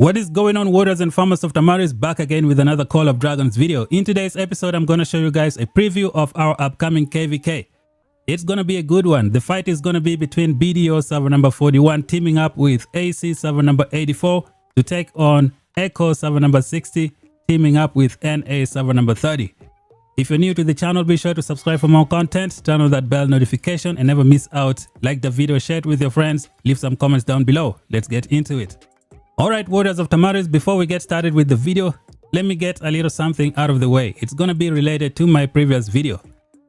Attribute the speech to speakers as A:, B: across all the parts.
A: What is going on, warriors and farmers of Tamaris? Back again with another Call of Dragons video. In today's episode, I'm going to show you guys a preview of our upcoming KVK. It's going to be a good one. The fight is going to be between BDO server number 41 teaming up with AC server number 84 to take on Echo server number 60 teaming up with NA server number 30. If you're new to the channel, be sure to subscribe for more content, turn on that bell notification and never miss out. Like the video, share it with your friends, leave some comments down below. Let's get into it. Alright, warriors of Tamaris, before we get started with the video, let me get a little something out of the way. It's gonna be related to my previous video.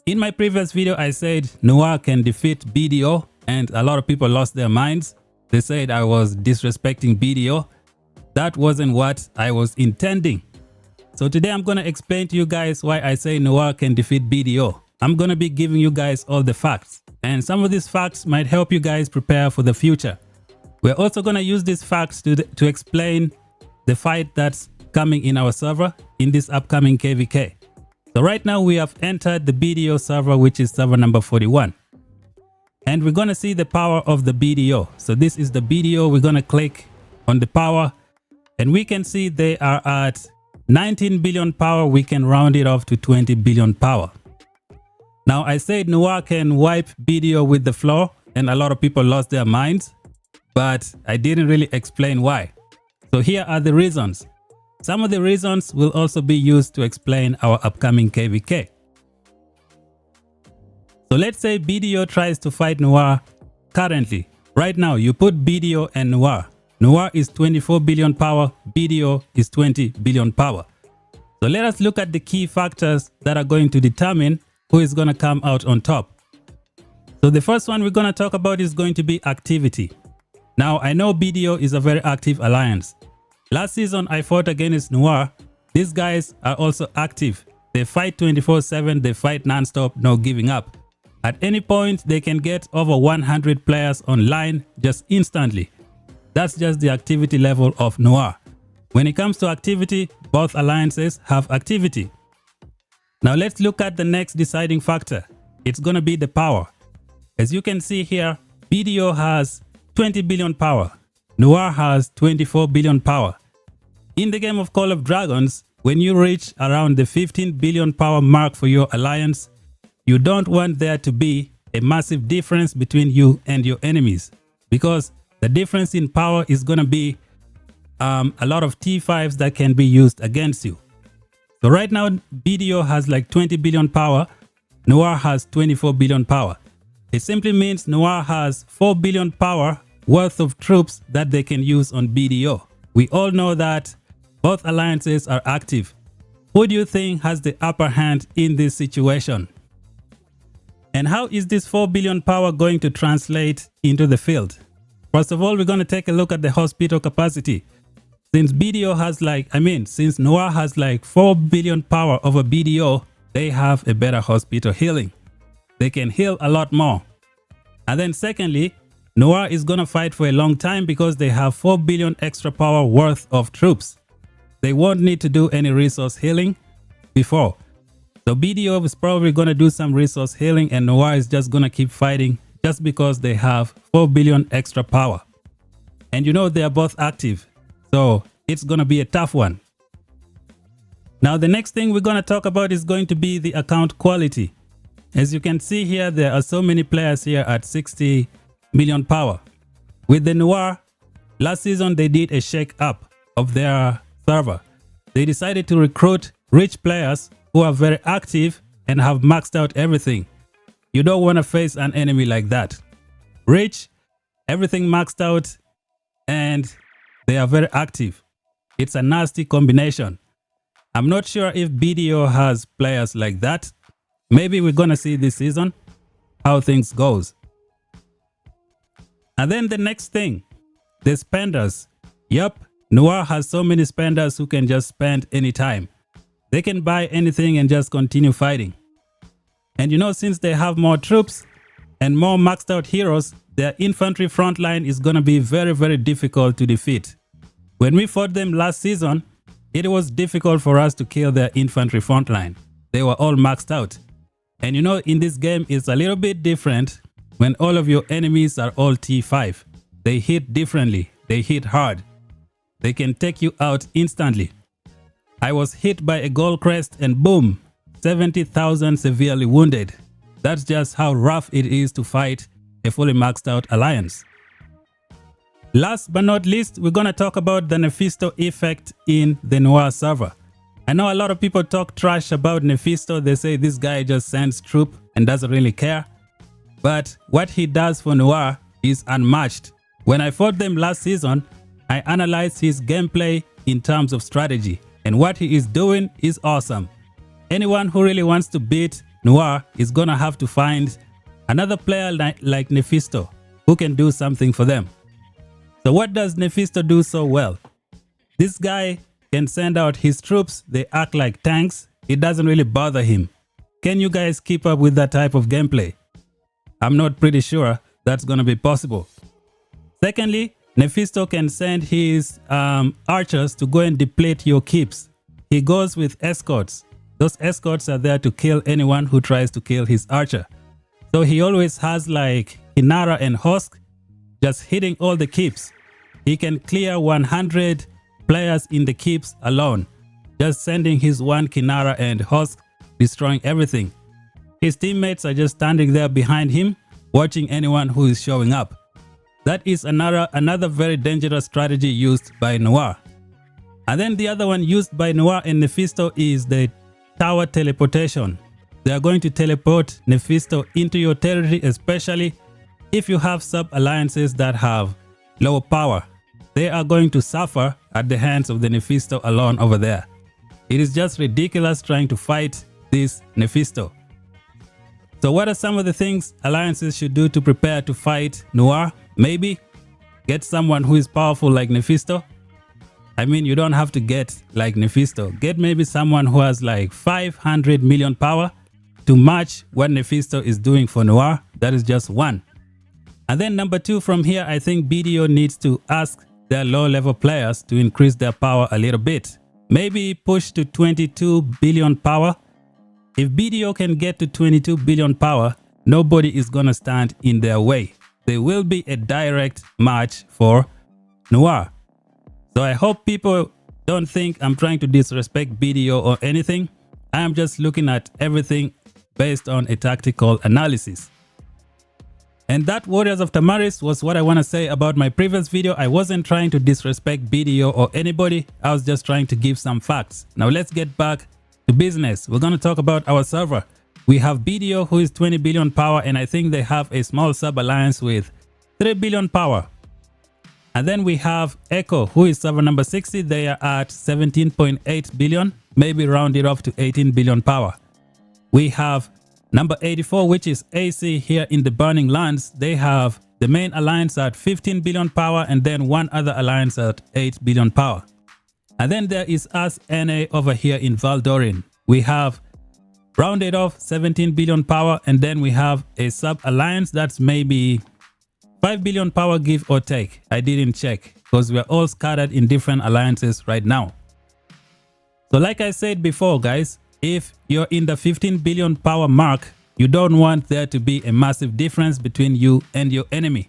A: In my previous video, I said NOIR can defeat BDO and a lot of people lost their minds. They said I was disrespecting BDO. That wasn't what I was intending. So today I'm gonna explain to you guys why I say NOIR can defeat BDO. I'm gonna be giving you guys all the facts, and some of these facts might help you guys prepare for the future. We're also going to use these facts to explain the fight that's coming in our server in this upcoming KVK. So right now we have entered the BDO server, which is server number 41. And we're going to see the power of the BDO. So this is the BDO. We're going to click on the power and we can see they are at 19 billion power. We can round it off to 20 billion power. Now I said NOIR can wipe BDO with the floor and a lot of people lost their minds. But I didn't really explain why. So here are the reasons. Some of the reasons will also be used to explain our upcoming KVK. So let's say BDO tries to fight NOIR currently. Right now, you put BDO and NOIR. NOIR is 24 billion power, BDO is 20 billion power. So let us look at the key factors that are going to determine who is going to come out on top. So the first one we're going to talk about is going to be activity. Now, I know BDO is a very active alliance. Last season, I fought against NOIR. These guys are also active. They fight 24/7, they fight non-stop, no giving up. At any point, they can get over 100 players online just instantly. That's just the activity level of NOIR. When it comes to activity, both alliances have activity. Now, let's look at the next deciding factor. It's going to be the power. As you can see here, BDO has 20 billion power. NOIR has 24 billion power. In the game of Call of Dragons, when you reach around the 15 billion power mark for your alliance, you don't want there to be a massive difference between you and your enemies, because the difference in power is going to be a lot of T5s that can be used against you. So right now, BDO has like 20 billion power. NOIR has 24 billion power. It simply means NOIR has 4 billion power worth of troops that they can use on BDO. We all know that both alliances are active. Who do you think has the upper hand in this situation? And how is this 4 billion power going to translate into the field? First of all, we're going to take a look at the hospital capacity. Since BDO has since NOIR has like 4 billion power over BDO, they have a better hospital healing. They can heal a lot more. And then secondly, NOIR is going to fight for a long time because they have 4 billion extra power worth of troops. They won't need to do any resource healing before. So BDO is probably going to do some resource healing and NOIR is just going to keep fighting just because they have 4 billion extra power. And you know they are both active. So it's going to be a tough one. Now the next thing we're going to talk about is going to be the account quality. As you can see here, there are so many players here at 60 million power. With the NOIR, last season they did a shake up of their server. They decided to recruit rich players who are very active and have maxed out everything. You don't want to face an enemy like that. Rich, everything maxed out, and they are very active. It's a nasty combination. I'm not sure if BDO has players like that. Maybe we're gonna see this season how things goes. And then the next thing, the spenders. Yep, NOIR has so many spenders who can just spend anytime. They can buy anything and just continue fighting. And you know, since they have more troops and more maxed out heroes, their infantry front line is gonna be very, very difficult to defeat. When we fought them last season, it was difficult for us to kill their infantry front line. They were all maxed out. And you know, in this game, it's a little bit different when all of your enemies are all T5. They hit differently. They hit hard. they can take you out instantly. I was hit by a gold crest and boom, 70,000 severely wounded. That's just how rough it is to fight a fully maxed out alliance. Last but not least, we're gonna talk about the Nephisto effect in the Noir server. I know a lot of people talk trash about Nephisto. They say this guy just sends troop and doesn't really care. But what he does for Noir is unmatched. When I fought them last season, I analyzed his gameplay in terms of strategy, and what he is doing is awesome. Anyone who really wants to beat Noir is gonna have to find another player like Nephisto who can do something for them. So what does Nephisto do so well? This guy can send out his troops, they act like tanks, it doesn't really bother him. Can you guys keep up with that type of gameplay? I'm not pretty sure that's gonna be possible. Secondly, Nephisto can send his archers to go and deplete your keeps. He goes with escorts. Those escorts are there to kill anyone who tries to kill his archer. So he always has like Hinara and Husk just hitting all the keeps. He can clear 100 players in the keeps alone, just sending his one Kinara and Husk, destroying everything. His teammates are just standing there behind him, watching anyone who is showing up. That is another very dangerous strategy used by Noir. And then the other one used by Noir and Nephisto is the tower teleportation. They are going to teleport Nephisto into your territory, especially if you have sub-alliances that have lower power. They are going to suffer at the hands of the Nephisto alone over there. It is just ridiculous trying to fight this Nephisto. So what are some of the things alliances should do to prepare to fight Noir? Maybe get someone who is powerful like Nephisto. I mean, you don't have to get like Nephisto. Get maybe someone who has like 500 million power to match what Nephisto is doing for Noir. That is just one. And then number two from here, I think BDO needs to ask their low level players to increase their power a little bit. Maybe push to 22 billion power. If BDO can get to 22 billion power, nobody is gonna stand in their way. They will be a direct match for Noir. So I hope people don't think I'm trying to disrespect BDO or anything. I am just looking at everything based on a tactical analysis. And that, Warriors of Tamaris, was what I want to say about my previous video. I wasn't trying to disrespect BDO or anybody. I was just trying to give some facts. Now let's get back to business. We're going to talk about our server. We have BDO, who is 20 billion power, and I think they have a small sub-alliance with 3 billion power. And then we have Echo, who is server number 60. They are at 17.8 billion, maybe round it off to 18 billion power. We have number 84, which is AC here in the Burning Lands. They have the main alliance at 15 billion power and then one other alliance at 8 billion power. And then there is us, NA, over here in Valdorin. We have rounded off 17 billion power, and then we have a sub-alliance that's maybe 5 billion power, give or take. I didn't check because we are all scattered in different alliances right now. So like I said before, guys, if you're in the 15 billion power mark, you don't want there to be a massive difference between you and your enemy.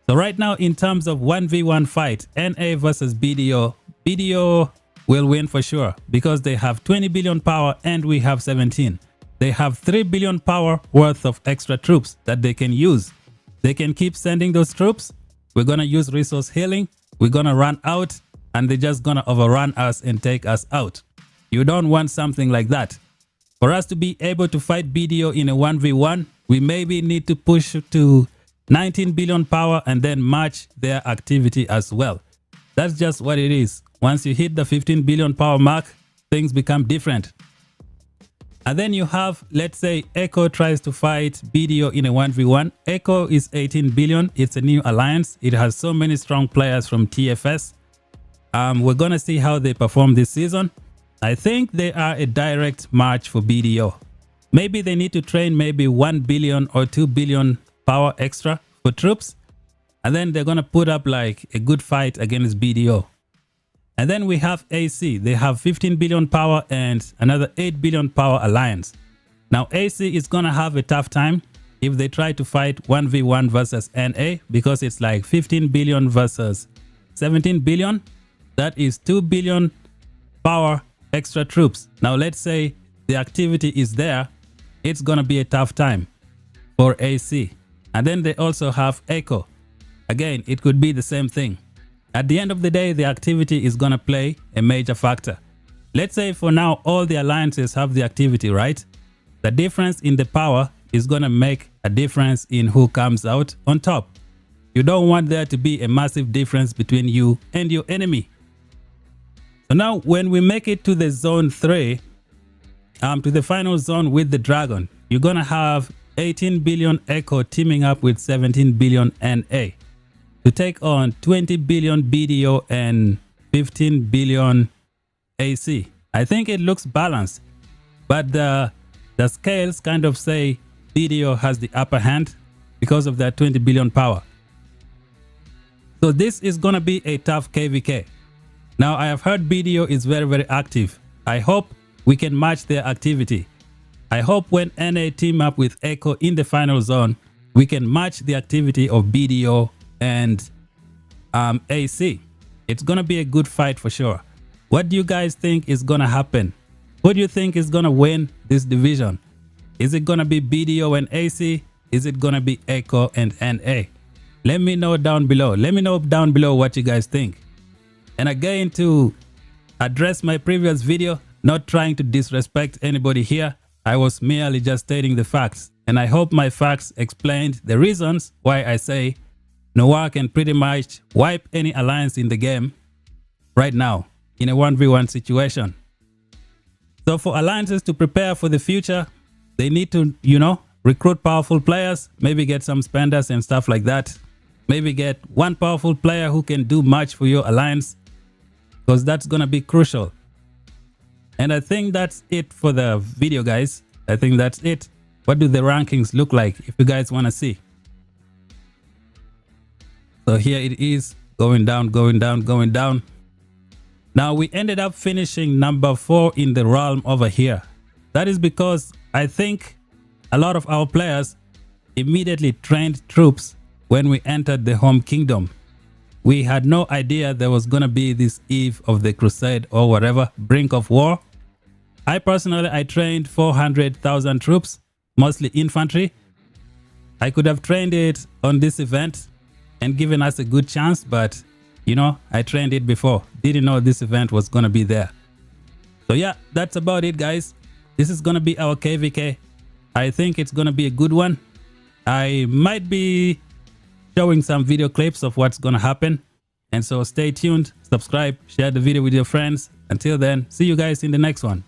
A: So right now, in terms of 1v1 fight, NA versus BDO, BDO will win for sure because they have 20 billion power and we have 17. They have 3 billion power worth of extra troops that they can use. They can keep sending those troops. We're going to use resource healing. We're going to run out and they're just going to overrun us and take us out. You don't want something like that. For us to be able to fight BDO in a 1v1, we maybe need to push to 19 billion power and then match their activity as well. That's just what it is. Once you hit the 15 billion power mark, things become different. And then you have, let's say, Echo tries to fight BDO in a 1v1. Echo is 18 billion. It's a new alliance. It has so many strong players from TFS. We're going to see how they perform this season. I think they are a direct match for BDO. Maybe they need to train maybe 1 billion or 2 billion power extra for troops. And then they're going to put up like a good fight against BDO. And then we have AC. They have 15 billion power and another 8 billion power alliance. Now AC is going to have a tough time if they try to fight 1v1 versus NA because it's like 15 billion versus 17 billion. That is 2 billion power extra troops. Now let's say the activity is there. It's gonna be a tough time for AC. And then they also have Echo. Again, it could be the same thing. At the end of the day, the activity is gonna play a major factor. Let's say for now, all the alliances have the activity, right? The difference in the power is gonna make a difference in who comes out on top. You don't want there to be a massive difference between you and your enemy. So now when we make it to the zone 3, to the final zone with the dragon, you're gonna have 18 billion Echo teaming up with 17 billion NA to take on 20 billion BDO and 15 billion AC. I think it looks balanced, but the scales kind of say BDO has the upper hand because of that 20 billion power. So this is gonna be a tough KVK. Now I have heard BDO is very active. I hope we can match their activity. I hope when NA team up with Echo in the final zone, we can match the activity of BDO and AC. It's gonna be a good fight for sure. What do you guys think is gonna happen? Who do you think is gonna win this division? Is it gonna be BDO and AC? Is it gonna be Echo and NA? Let me know down below. Let me know down below what you guys think. And again, to address my previous video, not trying to disrespect anybody here, I was merely just stating the facts. And I hope my facts explained the reasons why I say NOIR can pretty much wipe any alliance in the game right now in a 1v1 situation. So for alliances to prepare for the future, they need to, recruit powerful players, maybe get some spenders and stuff like that. Maybe get one powerful player who can do much for your alliance, because that's going to be crucial. And I think that's it for the video, guys. I think that's it. What do the rankings look like if you guys want to see? So here it is, going down, going down, going down. Now we ended up finishing number 4 in the realm over here. That is because I think a lot of our players immediately trained troops when we entered the home kingdom. We had no idea there was going to be this eve of the crusade or whatever, brink of war. I personally trained 400,000 troops, mostly infantry. I could have trained it on this event and given us a good chance, but I trained it before. Didn't know this event was going to be there. So yeah, that's about it, guys. This is going to be our KVK. I think it's going to be a good one. I might be showing some video clips of what's going to happen. And so stay tuned, subscribe, share the video with your friends. Until then, see you guys in the next one.